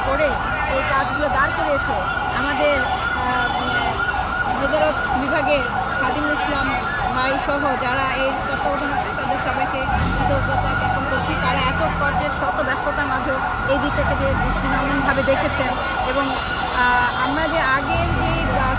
করে এই কাজগুলো দাঁড় করিয়েছে আমাদের নজরত বিভাগের খাদিমুল ইসলাম ভাই সহ যারা এই তত্ত্বাবধানে আছে তাদের সবাইকে কৃতজ্ঞতা জ্ঞাপন করছি। তারা এত পর্যায়ের শত ব্যস্ততার মাঝেও এই দিকটাকে যে দৃষ্টিনন্দনভাবে দেখেছেন এবং আমরা যে আগের যে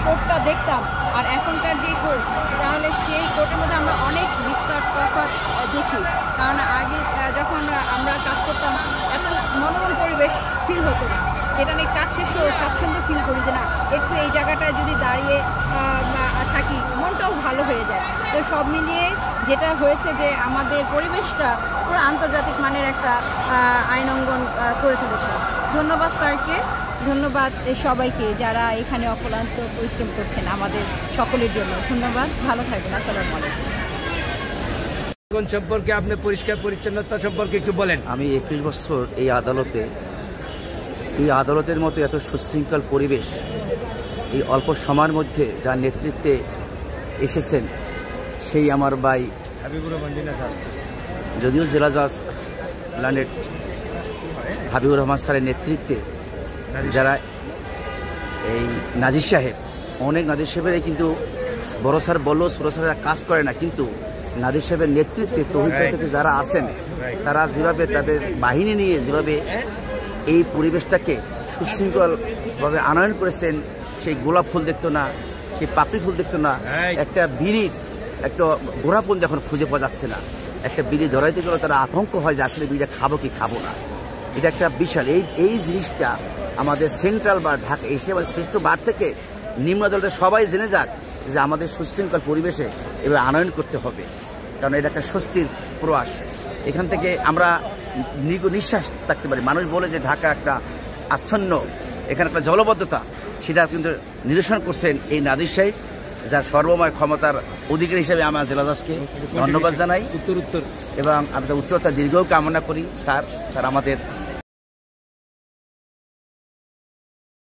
কোর্টটা দেখতাম আর এখনকার যে কোর্ট, তাহলে সেই কোর্টের মধ্যে আমরা অনেক বিস্তার তফাৎ দেখি। কারণ আগে যখন আমরা কাজ করতাম এত মনোরম পরিবেশ ফিল হতো না, যেটা নিয়ে কাজ শেষেও স্বাচ্ছন্দ্য ফিল করি যে না একটু এই জায়গাটায় যদি দাঁড়িয়ে থাকি মনটাও ভালো হয়ে যায়। তো সব মিলিয়ে যেটা হয়েছে যে আমাদের পরিবেশটা পুরো আন্তর্জাতিক মানের একটা আইন অঙ্গন করে তুলেছে। ধন্যবাদ স্যারকে, ধন্যবাদ সবাইকে যারা এখানে অক্লান্ত পরিশ্রম করছেন আমাদের সকলের জন্য। ধন্যবাদ, ভালো থাকবেন। আসসালামু আলাইকুম। কোন সম্পর্কে আপনি পরিষ্কার পরিচ্ছন্নতা সম্পর্কে একটু বলেন। আমি 21 বছর এই আদালতের মতো এত সুশৃঙ্খল পরিবেশ এই অল্প সময়ের মধ্যে যার নেতৃত্বে এসেছেন সেই আমার ভাই হাবিবুর রহমান জিনা স্যার, যদিও জেলা জজ প্ল্যানেট হাবিবুর রহমান স্যারের নেতৃত্বে যারা এই নাজির সাহেব, অনেক নাজির সাহেবের কিন্তু বড় স্যার বললেও ছোট স্যারেরা কাজ করে না, কিন্তু নাজির সাহেবের নেতৃত্বে তৌহিদ থেকে যারা আছেন তারা যেভাবে তাদের বাহিনী নিয়ে যেভাবে এই পরিবেশটাকে সুশৃঙ্খলভাবে আনয়ন করেছেন, সেই গোলাপ ফুল দেখতো না, সেই পাপড়ি ফুল দেখতো না, একটা বিড়ির একটা গোড়াপন যখন খুঁজে পাওয়া যাচ্ছে না, একটা বিড়ি ধরাইতে গেলে তারা আতঙ্ক হয় যে আসলে বিড়িটা খাবো কি খাবো না। এটা একটা বিশাল এই জিনিসটা আমাদের সেন্ট্রাল বার ঢাকা এশিয়া শ্রেষ্ঠ বার থেকে নিম্ন আদালতে সবাই জেনে যাক যে আমাদের সুশৃঙ্খল পরিবেশে এবার আনয়ন করতে হবে, কারণ এটা একটা স্বস্তির প্রয়াস। এখান থেকে আমরা নিঃশ্বাস থাকতে পারি। মানুষ বলে যে ঢাকা একটা আচ্ছন্ন, এখানে একটা জলবদ্ধতা, সেটা কিন্তু নিরসন করছেন এই নাজির সাহেব, যার সর্বময় ক্ষমতার অধিকারী হিসেবে আমার জেলা জজকে ধন্যবাদ জানাই এবং আমি উত্তরতা দীর্ঘ কামনা করি। স্যার আমাদের